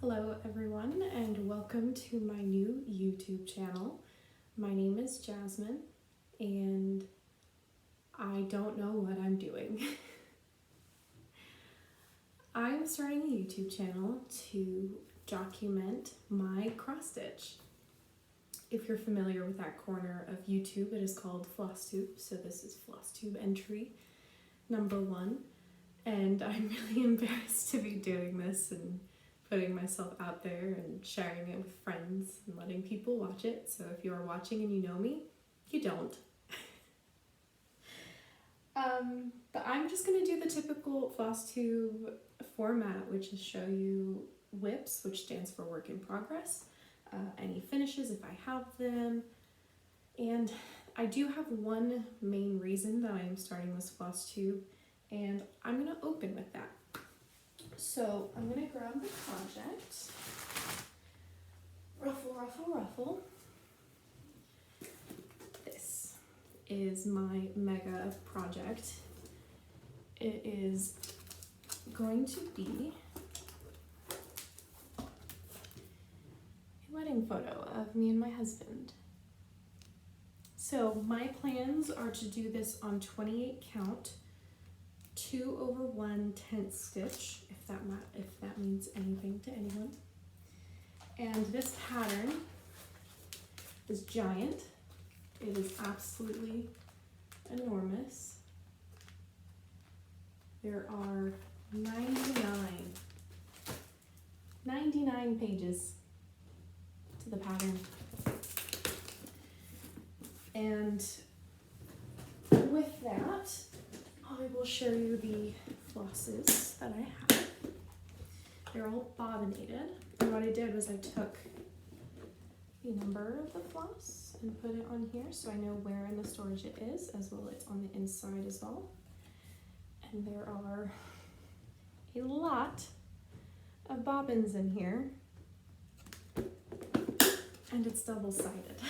Hello everyone and welcome to my new YouTube channel. My name is Jasmine and I don't know what I'm doing. I'm starting a YouTube channel to document my cross stitch. If you're familiar with that corner of YouTube, it is called Flosstube. So this is Flosstube entry number 1. And I'm really embarrassed to be doing this and putting myself out there and sharing it with friends and letting people watch it. So if you are watching and you know me, you don't. But I'm just going to do the typical Flosstube format, which is show you WIPs, which stands for work in progress, any finishes if I have them. And I do have one main reason that I am starting this Flosstube, and I'm going to open with that. So I'm going to grab the project, ruffle, ruffle, ruffle. This is my mega project. It is going to be a wedding photo of me and my husband. So my plans are to do this on 28 count, 2/1 tenth stitch, if that means anything to anyone. And this pattern is giant. It is absolutely enormous. There are 99 pages to the pattern. And with that, I will show you the flosses that I have. They're all bobbinated, and what I did was I took the number of the floss and put it on here so I know where in the storage it is, as well as on the inside as well. And there are a lot of bobbins in here, and it's double-sided.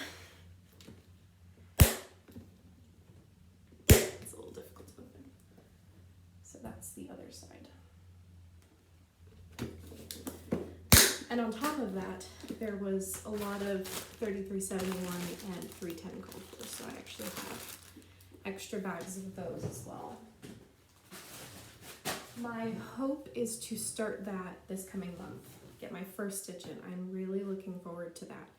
It's a little difficult to open. So that's the other side. And on top of that, there was a lot of 3371 and 310 called for, so I actually have extra bags of those as well. My hope is to start that this coming month, get my first stitch in. I'm really looking forward to that.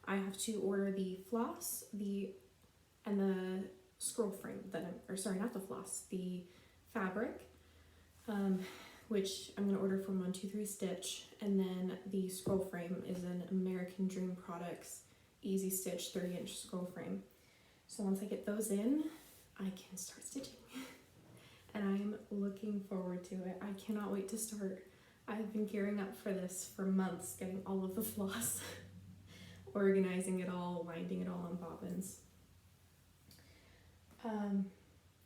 I have to order the floss, and the scroll frame, not the floss, the fabric, which I'm going to order from 123 Stitch, and then the scroll frame is an American Dream Products Easy Stitch 30-inch scroll frame. So once I get those in, I can start stitching. And I'm looking forward to it. I cannot wait to start. I've been gearing up for this for months, getting all of the floss, organizing it all, winding it all on bobbins.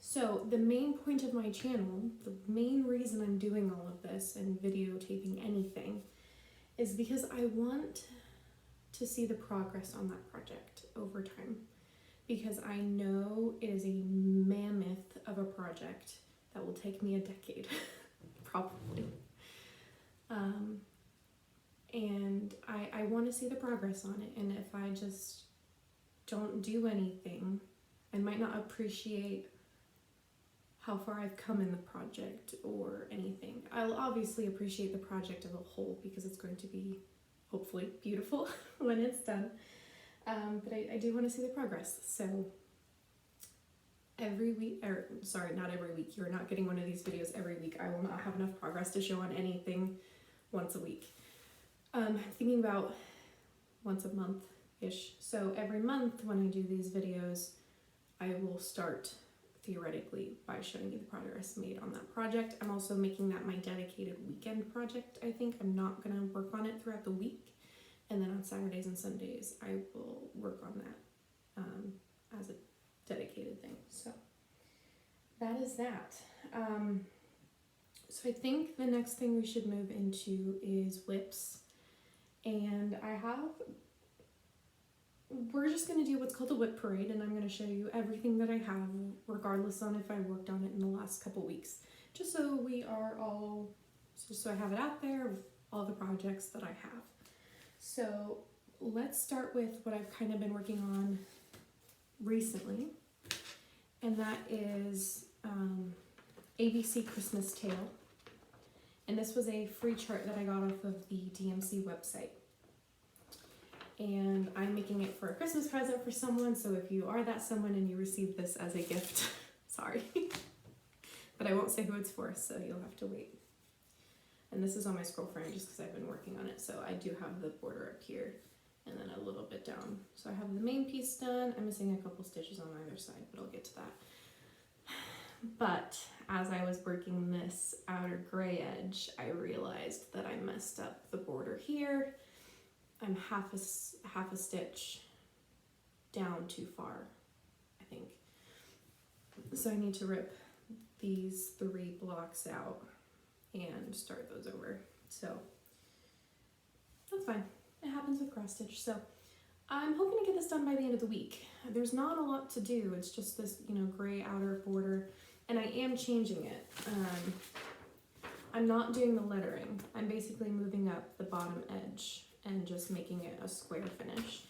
So the main point of my channel, the main reason I'm doing all of this and videotaping anything, is because I want to see the progress on that project over time. Because I know it is a mammoth of a project that will take me a decade, probably. And I want to see the progress on it, and if I just don't do anything, I might not appreciate how far I've come in the project or anything. I'll obviously appreciate the project as a whole because it's going to be hopefully beautiful when it's done. But I do want to see the progress. So every week, not every week, you're not getting one of these videos every week. I will not have enough progress to show on anything once a week. Thinking about once a month-ish. So every month when I do these videos, I will start theoretically by showing you the progress made on that project. I'm also making that my dedicated weekend project, I think. I'm not going to work on it throughout the week. And then on Saturdays and Sundays, I will work on that as a dedicated thing. So that is that. So I think the next thing we should move into is WIPs. And we're just going to do what's called a WIP parade, and I'm going to show you everything that I have, regardless on if I worked on it in the last couple weeks. Just so we are all, just so I have it out there, all the projects that I have. So let's start with what I've kind of been working on recently, and that is ABC Christmas Tale. And this was a free chart that I got off of the DMC website. And I'm making it for a Christmas present for someone, so if you are that someone and you receive this as a gift, sorry. But I won't say who it's for, so you'll have to wait. And this is on my scroll frame just because I've been working on it, so I do have the border up here and then a little bit down. So I have the main piece done. I'm missing a couple stitches on either side, but I'll get to that. But as I was working this outer gray edge, I realized that I messed up the border here. I'm half a stitch down too far, I think. So I need to rip these 3 blocks out and start those over. So that's fine. It happens with cross stitch. So I'm hoping to get this done by the end of the week. There's not a lot to do. It's just this, gray outer border, and I am changing it. I'm not doing the lettering. I'm basically moving up the bottom edge and just making it a square finish.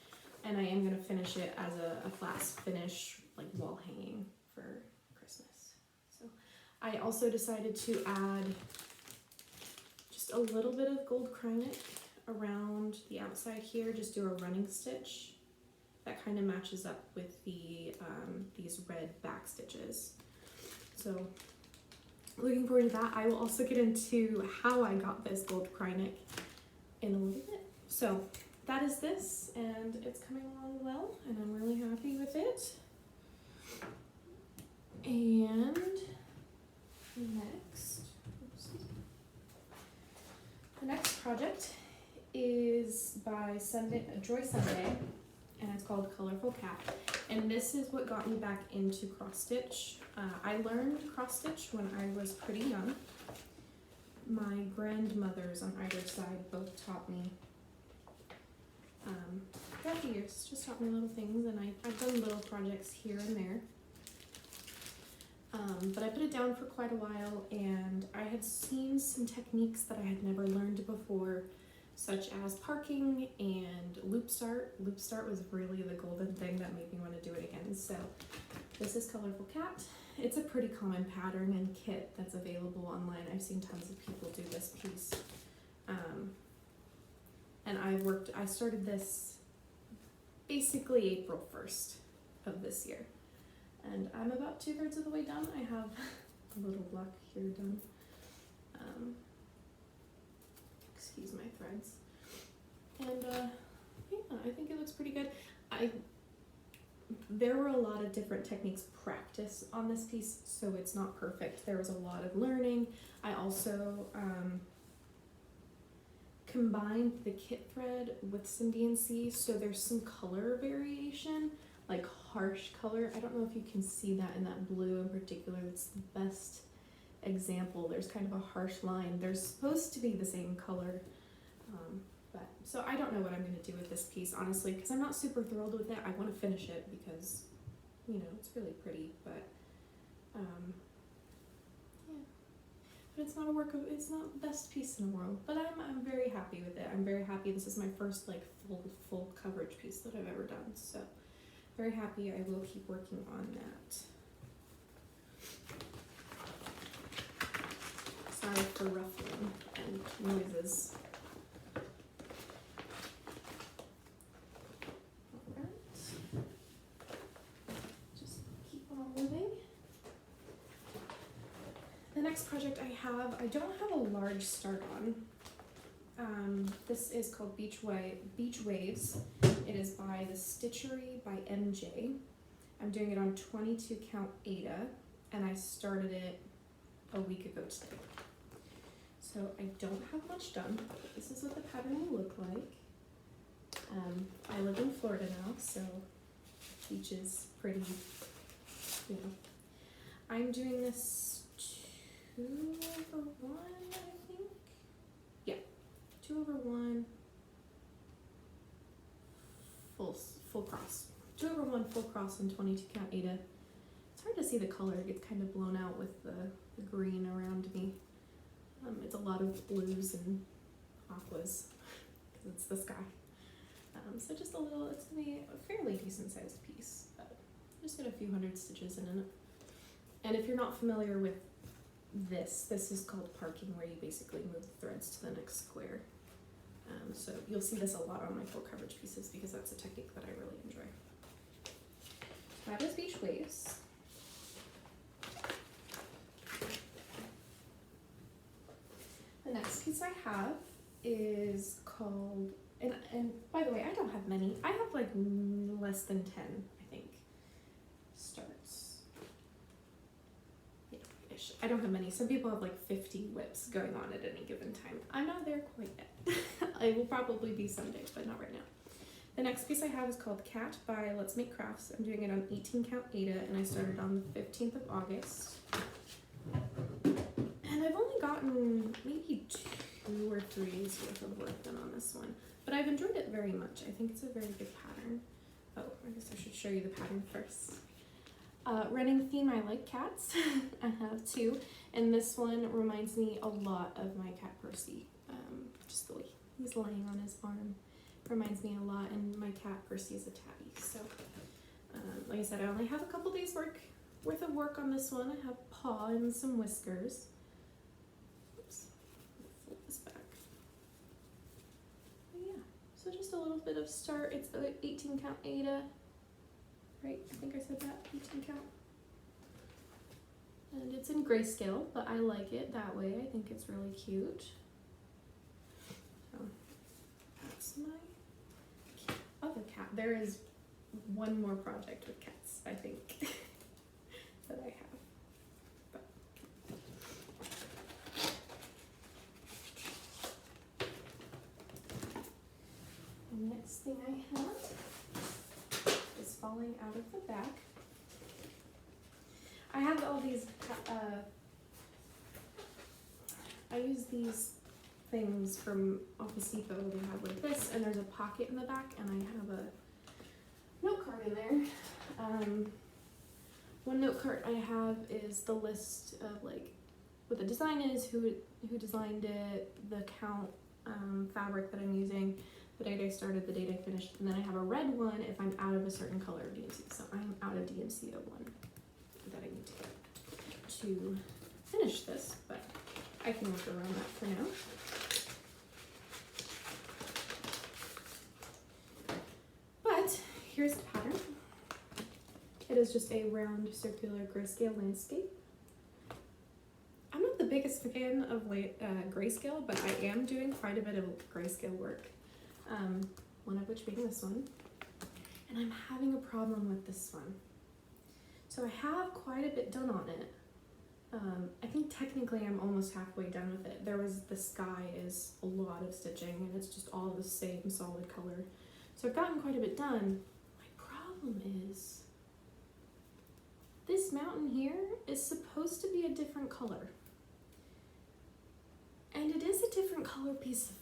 And I am going to finish it as a flat finish, like wall hanging for Christmas. So I also decided to add just a little bit of gold Krynic around the outside here, just do a running stitch. That kind of matches up with the these red back stitches. So looking forward to that. I will also get into how I got this gold Krynic in a little bit. So that is this, and it's coming along well, and I'm really happy with it. And the next project is by Joy Sunday, and it's called Colorful Cat. And this is what got me back into cross stitch. I learned cross stitch when I was pretty young. My grandmothers on either side both taught me. Throughout the years, just taught me little things, and I've done little projects here and there. But I put it down for quite a while, and I had seen some techniques that I had never learned before, such as parking and loop start. Loop start was really the golden thing that made me want to do it again. So this is Colorful Cat. It's a pretty common pattern and kit that's available online. I've seen tons of people do this piece. And I started this basically April 1st of this year. And I'm about 2/3 of the way done. I have a little block here done. Excuse my threads. And yeah, I think it looks pretty good. There were a lot of different techniques practiced on this piece, so it's not perfect. There was a lot of learning. I also combined the kit thread with some DNC, so there's some color variation, like harsh color. I don't know if you can see that in that blue in particular. It's the best example. There's kind of a harsh line. They're supposed to be the same color, but so I don't know what I'm going to do with this piece, honestly, because I'm not super thrilled with it. I want to finish it because, it's really pretty, but yeah. But it's not it's not the best piece in the world, but I'm very happy with it. I'm very happy. This is my first like full coverage piece that I've ever done, so very happy. I will keep working on that. Sorry for ruffling and noises. Alright. Just keep on moving. The next project I don't have a large start on. This is called Beach Waves. It is by the Stitchery by MJ. I'm doing it on 22 count Aida, and I started it a week ago today. So I don't have much done. This is what the pattern will look like. I live in Florida now, so beach is pretty, I'm doing this 2/1, I think. Yeah, 2/1 full cross. 2/1 full cross on 22 count Aida. It's hard to see the color. It gets kind of blown out with the green around me. It's a lot of blues and aquas, because it's the sky. So just a little, it's gonna be a fairly decent sized piece, but just got a few hundred stitches in it. And if you're not familiar with this is called parking, where you basically move the threads to the next square. So you'll see this a lot on my full coverage pieces because that's a technique that I really enjoy. That is Beach Waves. The next piece I have is called, and by the way, I don't have many. I have like less than 10, I think, starts. Yeah-ish. I don't have many. Some people have like 50 whips going on at any given time. I'm not there quite yet. I will probably be someday, but not right now. The next piece I have is called Cat by Let's Make Crafts. I'm doing it on 18 count Aida, and I started on the 15th of August. And I've only gotten maybe 2 or 3 days worth of work done on this one, but I've enjoyed it very much. I think it's a very good pattern. Oh, I guess I should show you the pattern first. Running theme, I like cats. I have 2, and this one reminds me a lot of my cat Percy. Just the way he's laying on his arm reminds me a lot, and my cat Percy is a tabby. So, like I said, I only have a couple days worth of work on this one. I have paw and some whiskers. Oops, flip this back. But yeah, so just a little bit of start. It's 18 count Aida, right? I think I said that, 18 count. And it's in grayscale, but I like it that way. I think it's really cute. So that's my other cat. There is one more project with cats, I think, that I have. But. The next thing I have is falling out of the back. I have all these, I use these things from Office Depot. They have like this, and there's a pocket in the back, and I have a note card in there. One note card I have is the list of like what the design is, who designed it, the count fabric that I'm using, the date I started, the date I finished, and then I have a red one if I'm out of a certain color of DMC. So I'm out of DMC 01 that I need to get to finish this, but I can work around that for now. But here's the pattern. It is just a round circular grayscale landscape. I'm not the biggest fan of grayscale, but I am doing quite a bit of grayscale work. One of which being this one. And I'm having a problem with this one. So I have quite a bit done on it. I think technically I'm almost halfway done with it. The sky is a lot of stitching, and it's just all the same solid color. So I've gotten quite a bit done. My problem is this mountain here is supposed to be a different color. And it is a different color piece of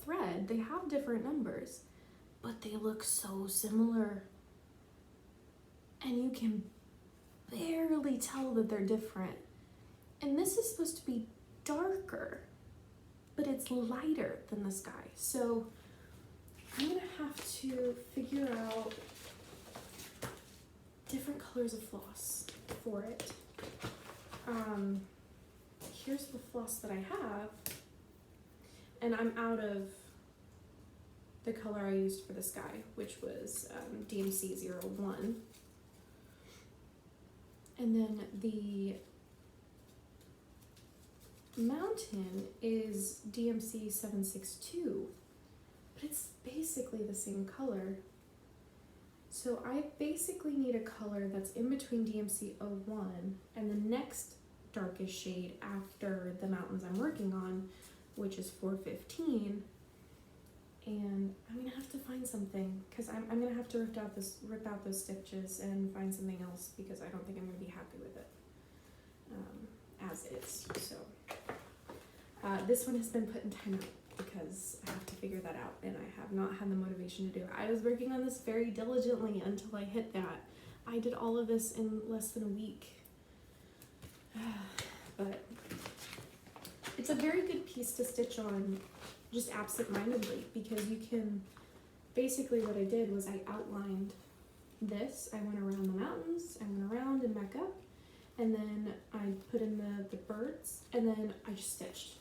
thread. They have different numbers, but they look so similar. And you can barely tell that they're different. And this is supposed to be darker, but it's lighter than the sky. So I'm gonna have to figure out different colors of floss for it. Here's the floss that I have, and I'm out of the color I used for the sky, which was DMC 01. And then the mountain is DMC 762, but it's basically the same color. So I basically need a color that's in between DMC 01 and the next darkest shade after the mountains I'm working on, which is 415. And I'm gonna have to find something, because I'm gonna have to rip out those stitches and find something else, because I don't think I'm gonna be happy with it as is. So this one has been put in timeout because I have to figure that out, and I have not had the motivation to do it. I was working on this very diligently until I hit that. I did all of this in less than a week. But it's a very good piece to stitch on just absent-mindedly, because you can, basically what I did was I outlined this, I went around the mountains, I went around and back up, and then I put in the birds, and then I just stitched.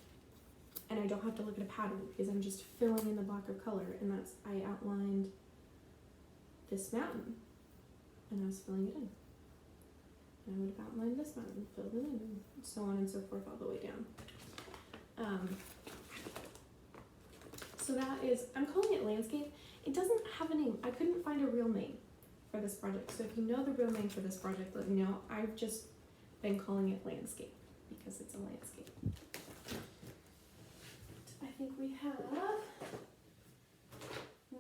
And I don't have to look at a pattern because I'm just filling in the block of color, and that's, I outlined this mountain, and I was filling it in. And I would have outlined this mountain, filled it in, and so on and so forth all the way down. So that is, I'm calling it landscape. It doesn't have a name. I couldn't find a real name for this project. So if you know the real name for this project, let me know. I've just been calling it landscape because it's a landscape. I think we have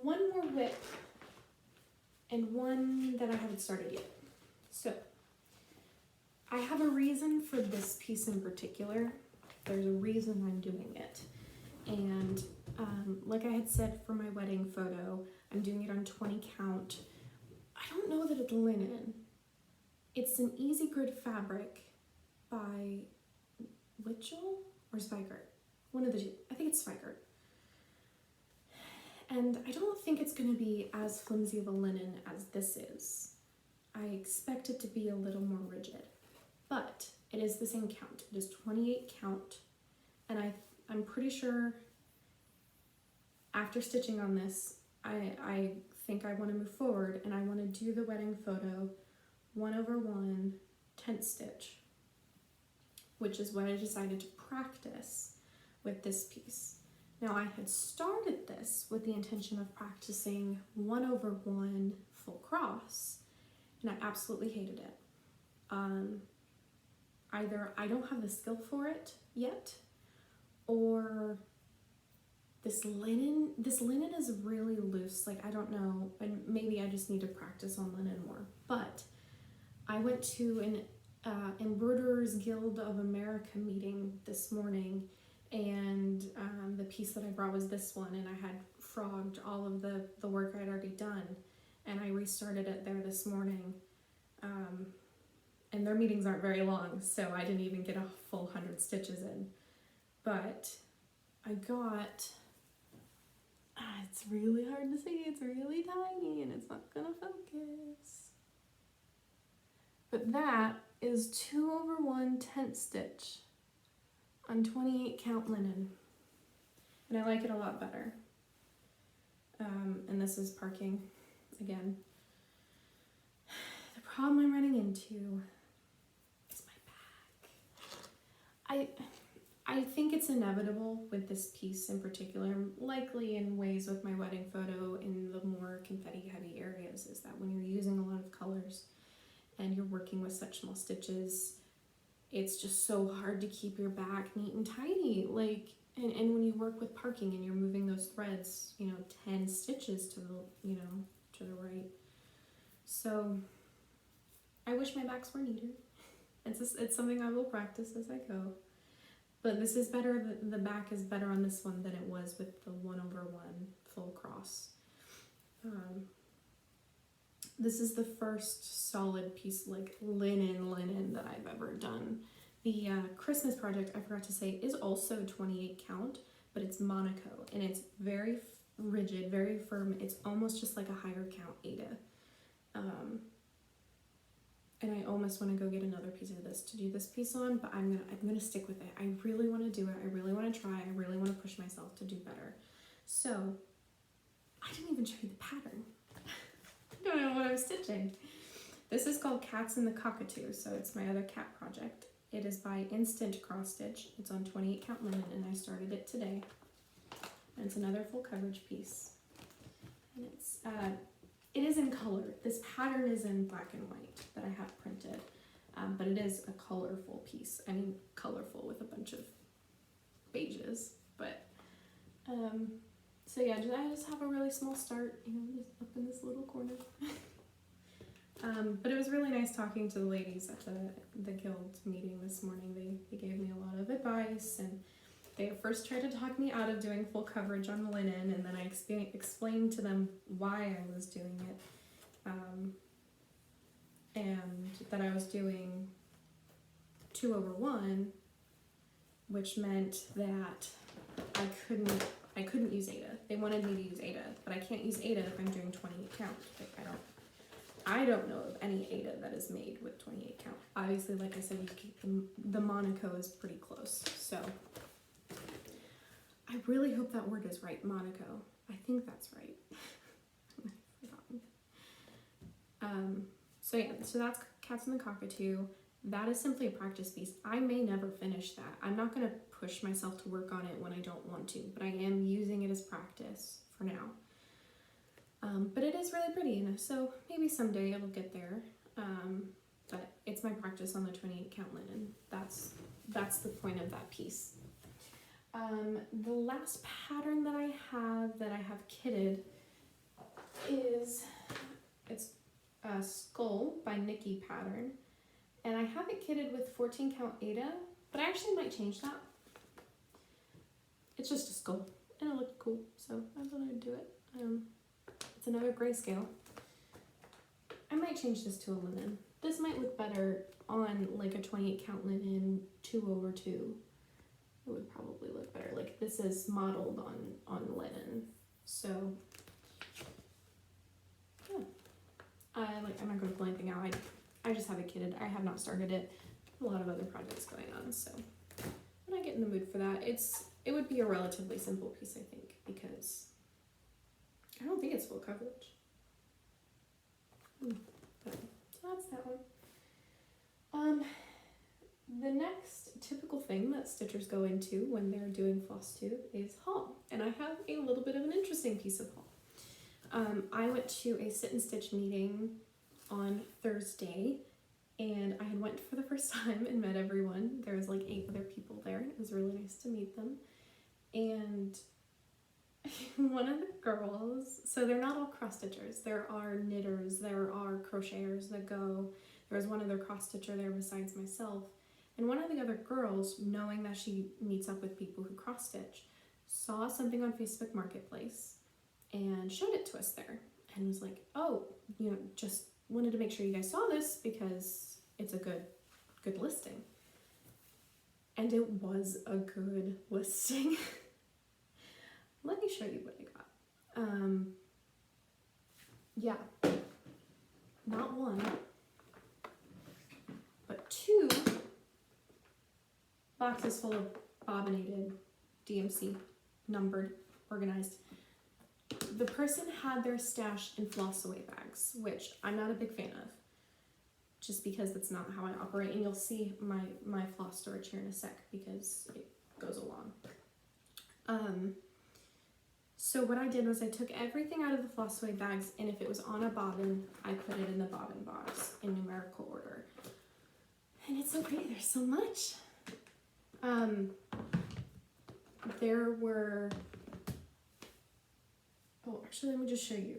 one more whip and one that I haven't started yet. So I have a reason for this piece in particular. There's a reason I'm doing it. And like I had said for my wedding photo, I'm doing it on 20 count. I don't know that it's linen. It's an easy grid fabric by Witchell or Zweigart. One of the two. I think it's Zweigart. And I don't think it's going to be as flimsy of a linen as this is. I expect it to be a little more rigid. But it is the same count. It is 28 count. And I'm pretty sure after stitching on this, I think I want to move forward and I want to do the wedding photo 1/1 tent stitch, which is what I decided to practice with this piece. Now I had started this with the intention of practicing 1/1 full cross, and I absolutely hated it. Either I don't have the skill for it yet, or this linen is really loose. Like, I don't know, and maybe I just need to practice on linen more. But I went to an Embroiderers Guild of America meeting this morning, and the piece that I brought was this one, and I had frogged all of the work I'd already done, and I restarted it there this morning. And their meetings aren't very long, so I didn't even get a full 100 stitches in. But I got, it's really hard to see, it's really tiny and it's not gonna focus. But that is 2/1 tent stitch on 28 count linen. And I like it a lot better. And this is parking again. The problem I'm running into is my back. I think it's inevitable with this piece in particular, likely in ways with my wedding photo in the more confetti heavy areas, is that when you're using a lot of colors and you're working with such small stitches, it's just so hard to keep your back neat and tidy. Like, and when you work with parking and you're moving those threads, 10 stitches to the, to the right. So I wish my backs were neater. It's something I will practice as I go. But this is better, the back is better on this one than it was with the 1/1 full cross. This is the first solid piece, like linen that I've ever done. The Christmas project, I forgot to say, is also 28 count, but it's Monaco, and it's very rigid, very firm. It's almost just like a higher count Ada. And I almost want to go get another piece of this to do this piece on, but I'm gonna stick with it. I really want to do it. I really want to try. I really want to push myself to do better. So I didn't even show you the pattern. I don't know what I'm stitching. This is called Cats in the Cockatoo, so it's my other cat project. It is by Instant Cross Stitch. It's on 28 count linen, and I started it today. And it's another full coverage piece. And it is in color. This pattern is in black and white that I have printed, but it is a colorful piece. I mean, colorful with a bunch of beiges, but so yeah, I just have a really small start, just up in this little corner. But it was really nice talking to the ladies at the guild meeting this morning. They gave me a lot of advice, and they first tried to talk me out of doing full coverage on linen, and then I explained to them why I was doing it, and that I was doing 2/1, which meant that I couldn't I couldn't use Ada. They wanted me to use Ada, but I can't use Ada if I'm doing 28 count. Like, I don't know of any Ada that is made with 28 count. Obviously, like I said, you keep the Monaco is pretty close. So I really hope that word is right, Monaco. I think that's right. I've forgotten. So yeah, so that's Cats and the Cockatoo. That is simply a practice piece. I may never finish that. I'm not going to push myself to work on it when I don't want to, but I am using it as practice for now. But it is really pretty, and so maybe someday it'll get there. But it's my practice on the 28 count linen. That's the point of that piece. The last pattern that I have kitted is, it's a Skull by Nikki pattern. And I have it kitted with 14 count Ada, but I actually might change that. It's just a skull, and it looked cool, so I thought I'd do it. It's another Grayscale. I might change this to a linen. This might look better on like a 28 count linen 2/2. It would probably look better. Like this is modeled on linen, so yeah. I'm not going to pull anything out. I just have it kitted. I have not started it. A lot of other projects going on, so when I get in the mood for that, it would be a relatively simple piece, I think, because I don't think it's full coverage. But, so that's that one. The next typical thing that stitchers go into when they're doing Flosstube is haul, and I have a little bit of an interesting piece of haul. I went to a sit and stitch meeting on Thursday, and I had went for the first time and met everyone. There was like 8 other people there. It was really nice to meet them. And one of the girls, so they're not all cross stitchers. There are knitters, there are crocheters that go. There was one other cross stitcher there besides myself. And one of the other girls, knowing that she meets up with people who cross stitch, saw something on Facebook Marketplace and showed it to us there and was like, oh, just wanted to make sure you guys saw this because it's a good listing. And it was a good listing. Let me show you what I got. Yeah, not 1, but 2 boxes full of bobbinated DMC, numbered, organized. The person had their stash in floss away bags, which I'm not a big fan of, just because that's not how I operate. And you'll see my floss storage here in a sec because it goes along. So what I did was I took everything out of the floss away bags, and if it was on a bobbin, I put it in the bobbin box in numerical order. And it's so pretty. There's so much. There were... Oh, actually, let me just show you.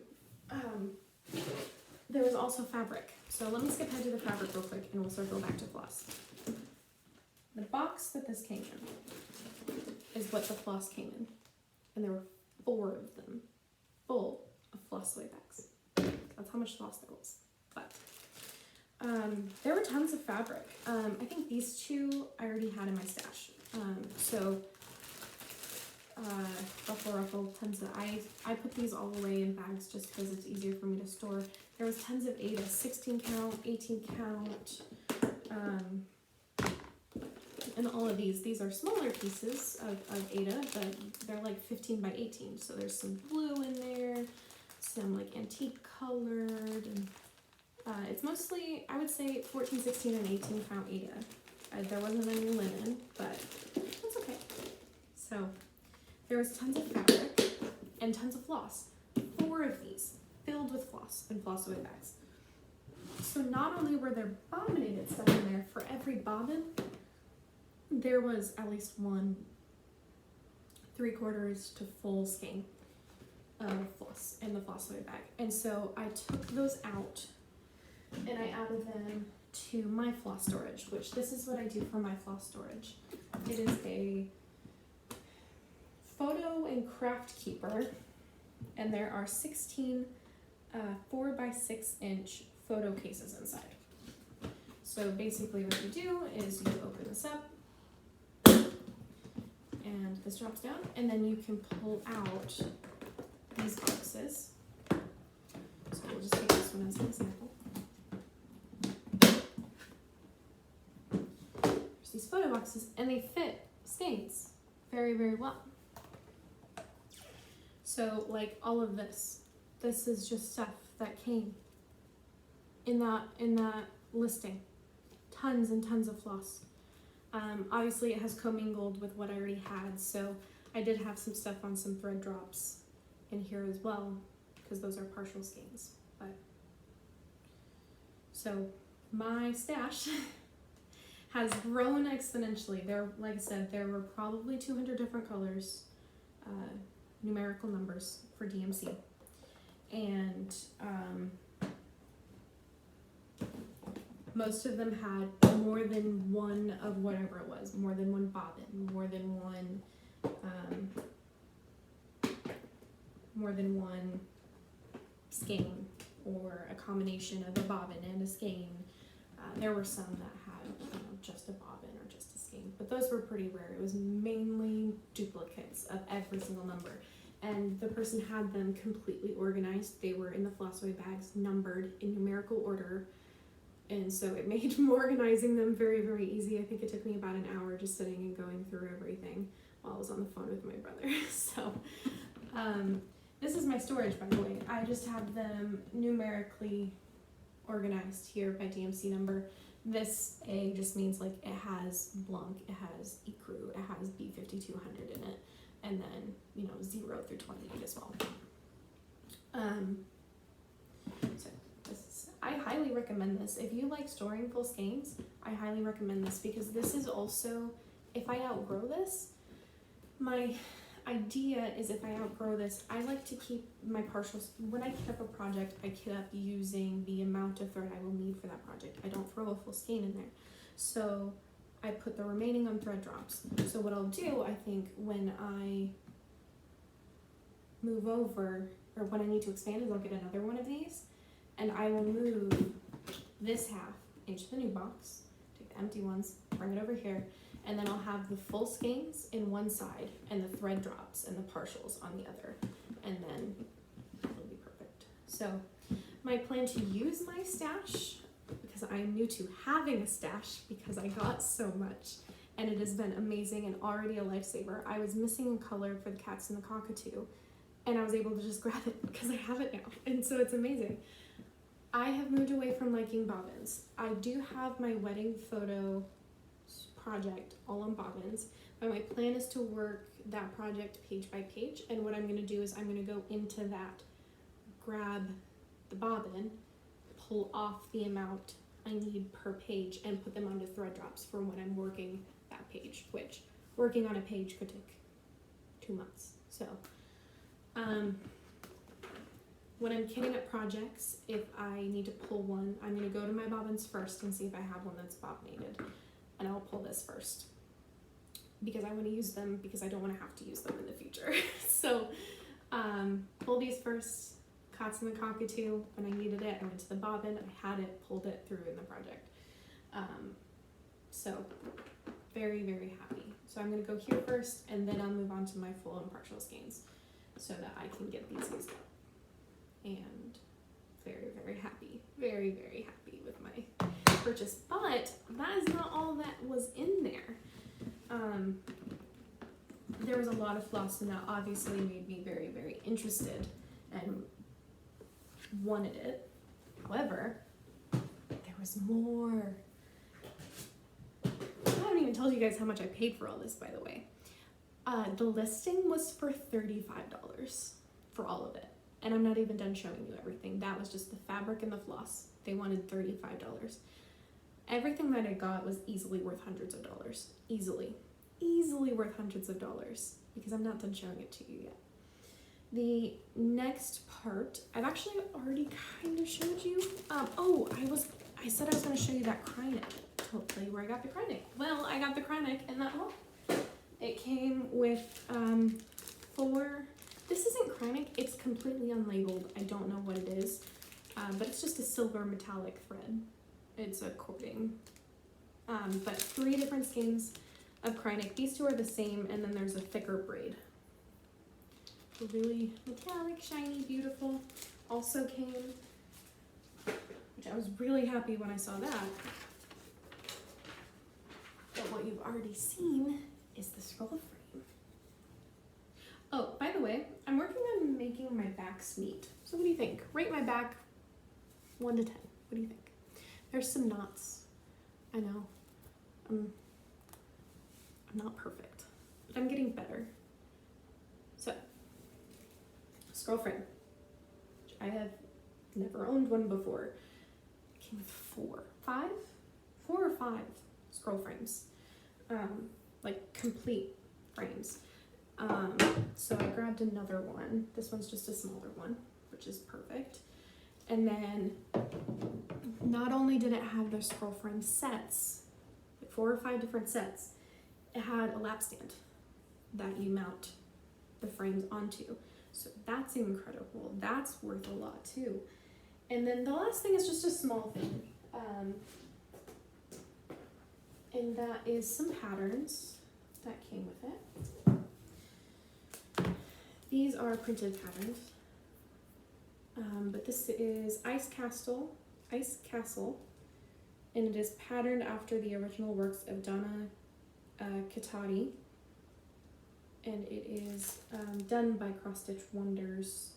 There was also fabric. So let me skip ahead to the fabric real quick, and we'll circle back to floss. The box that this came in is what the floss came in. And there were 4 of them, full of floss away bags. That's how much floss there was. But there were tons of fabric. I think these 2 I already had in my stash. Ruffle, tons of, I put these all away in bags just because it's easier for me to store. There was tons of Ada, 16 count, 18 count, and all of these are smaller pieces of Ada, but they're like 15 by 18. So there's some blue in there, some like antique colored, and it's mostly, I would say 14, 16, and 18 count Ada. There wasn't any linen, but that's okay. So there was tons of fabric and tons of floss. 4 of these filled with floss and floss away bags. So not only were there bobbinated stuff in there, for every bobbin, there was at least 1 3/4 to full skein of floss in the floss away bag. And so I took those out and I added them to my floss storage, which this is what I do for my floss storage. It is a photo and craft keeper, and there are 16 4x6" photo cases inside. So basically what you do is you open this up, and and this drops down, and then you can pull out these boxes. So we'll just take this one as an example. There's these photo boxes, and they fit skeins very, very well. So like all of this is just stuff that came in that listing. Tons and tons of floss. Obviously it has commingled with what I already had, so I did have some stuff on some thread drops in here as well, because those are partial skeins. But so my stash has grown exponentially. There, like I said, there were probably 200 different colors, numerical numbers for DMC, and most of them had more than one of whatever it was, more than one bobbin, more than one skein, or a combination of a bobbin and a skein. There were some that had just a bobbin or just a skein, but those were pretty rare. It was mainly duplicates of every single number, and the person had them completely organized. They were in the Flosstube bags, numbered in numerical order. And so it made organizing them very, very easy. I think it took me about an hour just sitting and going through everything while I was on the phone with my brother. So this is my storage, by the way. I just have them numerically organized here by DMC number. This A just means like it has Blanc, it has Ecru, it has B5200 in it, and then 0 through 28 as well. So I highly recommend this. If you like storing full skeins, I highly recommend this, because this is also, if I outgrow this, my idea is if I outgrow this, I like to keep my partials. When I kit up a project, I kit up using the amount of thread I will need for that project. I don't throw a full skein in there. So I put the remaining on thread drops. So what I'll do, I think, when I move over, or when I need to expand, is I'll get another one of these, and I will move this half into the new box, take the empty ones, bring it over here, and then I'll have the full skeins in one side and the thread drops and the partials on the other, and then it'll be perfect. So my plan to use my stash, because I'm new to having a stash because I got so much, and it has been amazing and already a lifesaver. I was missing a color for the cats and the cockatoo, and I was able to just grab it because I have it now, and so it's amazing. I have moved away from liking bobbins. I do have my wedding photo project all on bobbins, but my plan is to work that project page by page, and what I'm going to do is I'm going to go into that, grab the bobbin, pull off the amount I need per page, and put them onto thread drops for when I'm working that page, which working on a page could take 2 months. So when I'm kitting up projects, if I need to pull one, I'm going to go to my bobbins first and see if I have one that's bobbinated, and I'll pull this first because I want to use them, because I don't want to have to use them in the future. So pull these first. Cats and the cockatoo, when I needed it, I went to the bobbin, I had it, pulled it through in the project. So very, very happy. So I'm going to go here first, and then I'll move on to my full and partial skeins so that I can get these used up. And very, very happy, very, very happy with my purchase. But that is not all that was in there. There was a lot of floss, and that obviously made me very, very interested and wanted it. However, there was more. I haven't even told you guys how much I paid for all this, by the way. The listing was for $35 for all of it. And I'm not even done showing you everything. That was just the fabric and the floss. They wanted $35. Everything that I got was easily worth hundreds of dollars. Easily worth hundreds of dollars, because I'm not done showing it to you yet. The next part, I've actually already kind of showed you. I said I was going to show you that cry neck. I'll tell you where I got the cry neck. Well, I got the cry neck in that haul. It came with 4. This isn't cry neck. It's completely unlabeled. I don't know what it is, but it's just a silver metallic thread. It's a cording. But 3 different skeins of Kreinik. These two are the same, and then there's a thicker braid. Really metallic, shiny, beautiful. Also came, which I was really happy when I saw that. But what you've already seen is the scroll frame. Oh, by the way, I'm working on making my backs neat. So what do you think? Rate my back 1 to 10. What do you think? There's some knots. I know. I'm not perfect, but I'm getting better. So, scroll frame. Which I have never owned one before. It came with 4 or 5 scroll frames. Like complete frames. So I grabbed another one. This one's just a smaller one, which is perfect. And then not only did it have the scroll frame sets, like 4 or 5 different sets, it had a lap stand that you mount the frames onto. So that's incredible. That's worth a lot too. And then the last thing is just a small thing. And that is some patterns that came with it. These are printed patterns. But this is Ice Castle, and it is patterned after the original works of Donna Kitati, and it is done by Cross Stitch Wonders.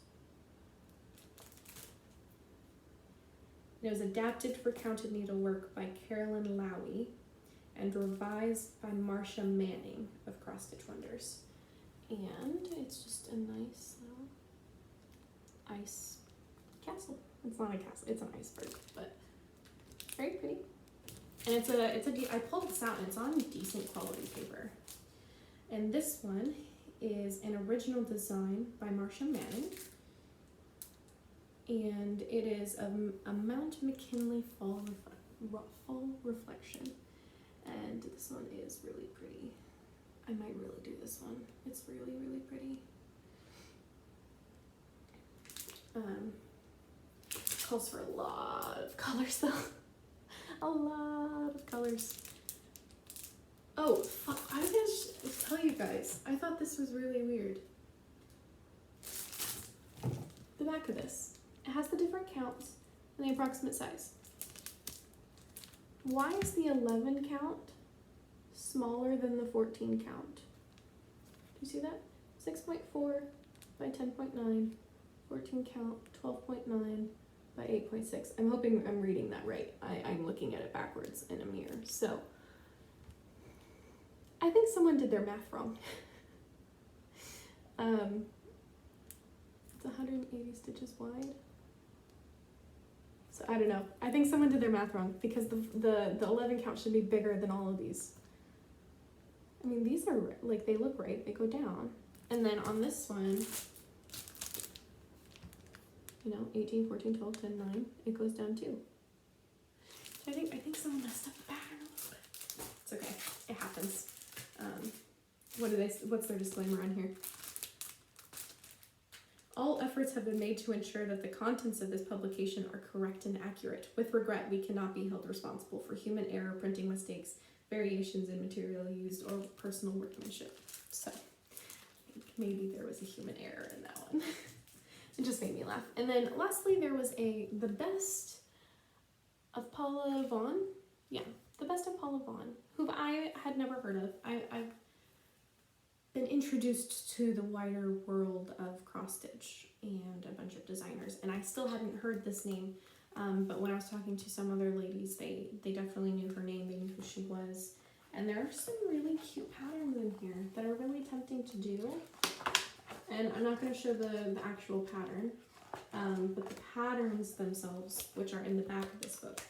It was adapted for counted needlework by Carolyn Lowy and revised by Marcia Manning of Cross Stitch Wonders. And it's just a nice little ice castle. It's not a castle, it's an iceberg, but very pretty. And I pulled this out and it's on decent quality paper. And this one is an original design by Marcia Manning. And it is a Mount McKinley fall reflection. And this one is really pretty. I might really do this one. It's really, really pretty. Calls for a lot of colors though. A lot of colors. Oh, fuck. I was gonna tell you guys. I thought this was really weird. The back of this. It has the different counts and the approximate size. Why is the 11 count smaller than the 14 count? Do you see that? 6.4 by 10.9, 14 count, 12.9 by 8.6. I'm hoping I'm reading that right. I'm looking at it backwards in a mirror. So, I think someone did their math wrong. It's 180 stitches wide. So I don't know. I think someone did their math wrong because the 11 count should be bigger than all of these. I mean, these are, like, they look right. They go down. And then on this one, you know, 18, 14, 12, 10, 9, it goes down too. So I think someone messed up the pattern a little bit. It's okay. It happens. What's their disclaimer on here? All efforts have been made to ensure that the contents of this publication are correct and accurate. With regret, we cannot be held responsible for human error, printing mistakes, variations in material used, or personal workmanship. So, I think maybe there was a human error in that one. It just made me laugh. And then lastly, there was the best of Paula Vaughn. Yeah, the best of Paula Vaughn, who I had never heard of. I've been introduced to the wider world of cross stitch and a bunch of designers, and I still hadn't heard this name, but when I was talking to some other ladies, they definitely knew her name, they knew who she was, and there are some really cute patterns in here that are really tempting to do, and I'm not going to show the actual pattern, but the patterns themselves, which are in the back of this book,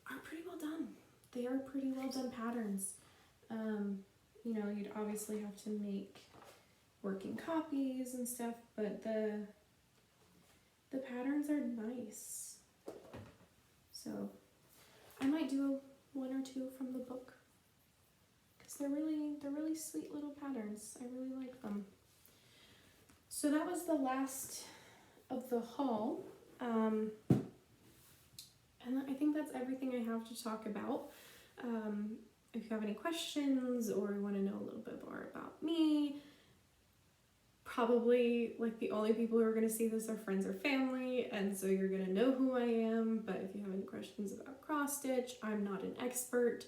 are pretty well done. They are pretty well done patterns. You know, you'd obviously have to make working copies and stuff, but the patterns are nice. So I might do one or two from the book because they're really sweet little patterns. I really like them. So that was the last of the haul, and I think that's everything I have to talk about. if you have any questions or you want to know a little bit more about me, probably like the only people who are going to see this are friends or family, and so you're going to know who I am. But if you have any questions about cross stitch, I'm not an expert.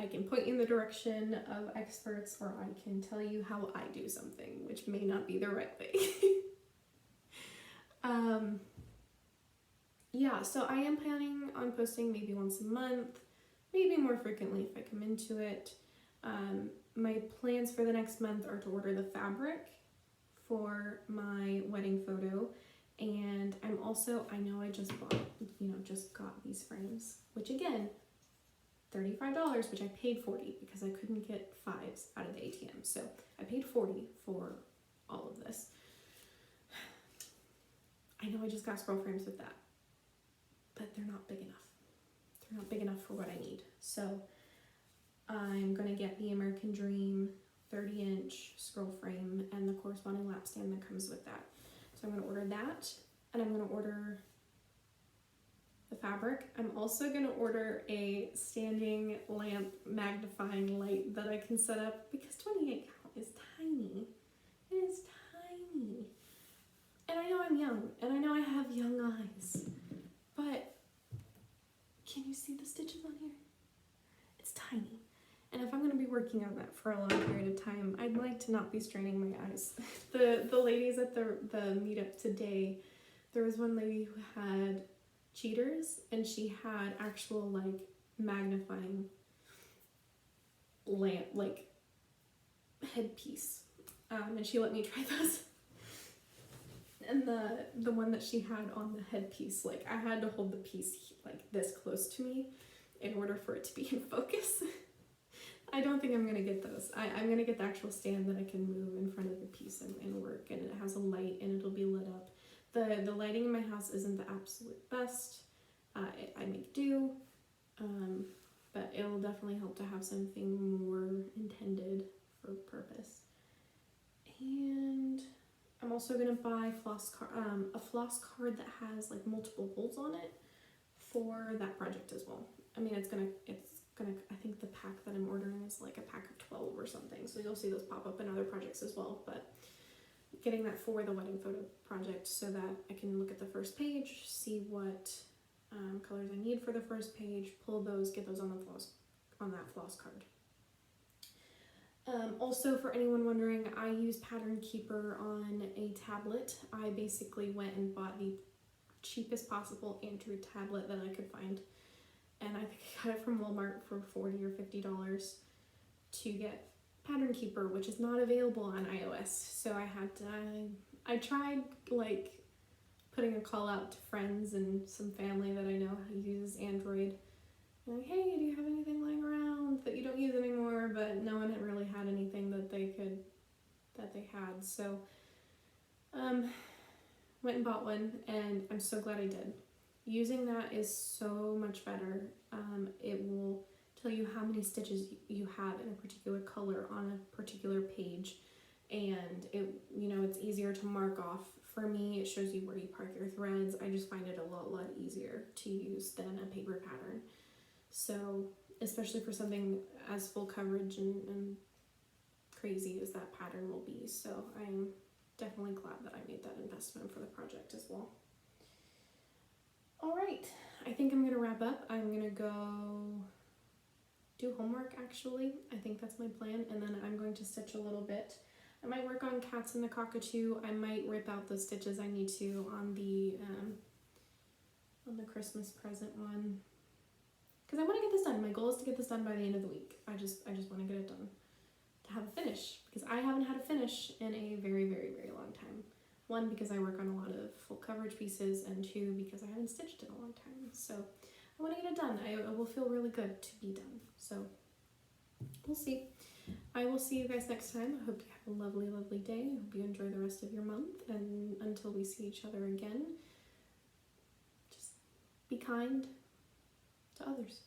I can point you in the direction of experts, or I can tell you how I do something, which may not be the right way. Yeah, so I am planning on posting maybe once a month, maybe more frequently if I come into it. My plans for the next month are to order the fabric for my wedding photo, and I'm also, I know I just bought, just got these frames, which again, $35, which I paid $40 because I couldn't get 5s out of the ATM, so I paid $40 for all of this. I know I just got scroll frames with that, but they're not big enough. They're not big enough for what I need. So I'm gonna get the American Dream 30-inch scroll frame and the corresponding lap stand that comes with that. So I'm gonna order that, and I'm gonna order the fabric. I'm also gonna order a standing lamp magnifying light that I can set up because 28 count is tiny. It is tiny. And I know I'm young, and I know I have young eyes, but can you see the stitches on here? It's tiny. And if I'm going to be working on that for a long period of time, I'd like to not be straining my eyes. The ladies at the meetup today, there was one lady who had cheaters, and she had actual like magnifying lamp, like headpiece, and she let me try those. And the one that she had on the headpiece, like I had to hold the piece like this close to me in order for it to be in focus. I don't think I'm gonna get those. I'm gonna get the actual stand that I can move in front of the piece and work, and it has a light and it'll be lit up. The lighting in my house isn't the absolute best. I make do, but it'll definitely help to have something more intended for purpose. And I'm also gonna buy a floss card that has like multiple holes on it for that project as well. I mean, it's gonna, I think the pack that I'm ordering is like a pack of 12 or something. So you'll see those pop up in other projects as well, but getting that for the wedding photo project so that I can look at the first page, see what colors I need for the first page, pull those, get those on that floss card. Also, for anyone wondering, I use Pattern Keeper on a tablet. I basically went and bought the cheapest possible Android tablet that I could find, and I think I got it from Walmart for $40 or $50 to get Pattern Keeper, which is not available on iOS. So I tried like putting a call out to friends and some family that I know who uses Android. Like, hey, do you have anything lying around that you don't use anymore? But no one had really had anything that they had. So went and bought one, and I'm so glad I did. Using that is so much better. It will tell you how many stitches you have in a particular color on a particular page, and it's easier to mark off. For me, it shows you where you park your threads. I just find it a lot easier to use than a paper pattern. So, especially for something as full coverage and crazy as that pattern will be. So I'm definitely glad that I made that investment for the project as well. All right, I think I'm gonna wrap up. I'm gonna go do homework actually. I think that's my plan, and then I'm going to stitch a little bit. I might work on Cats and the Cockatoo. I might rip out those stitches I need to on the Christmas present one. Because I want to get this done. My goal is to get this done by the end of the week. I just want to get it done. To have a finish. Because I haven't had a finish in a very, very, very long time. 1, because I work on a lot of full coverage pieces, and 2, because I haven't stitched in a long time. So I want to get it done. I will feel really good to be done. So we'll see. I will see you guys next time. I hope you have a lovely, lovely day. I hope you enjoy the rest of your month. And until we see each other again, just be kind to others.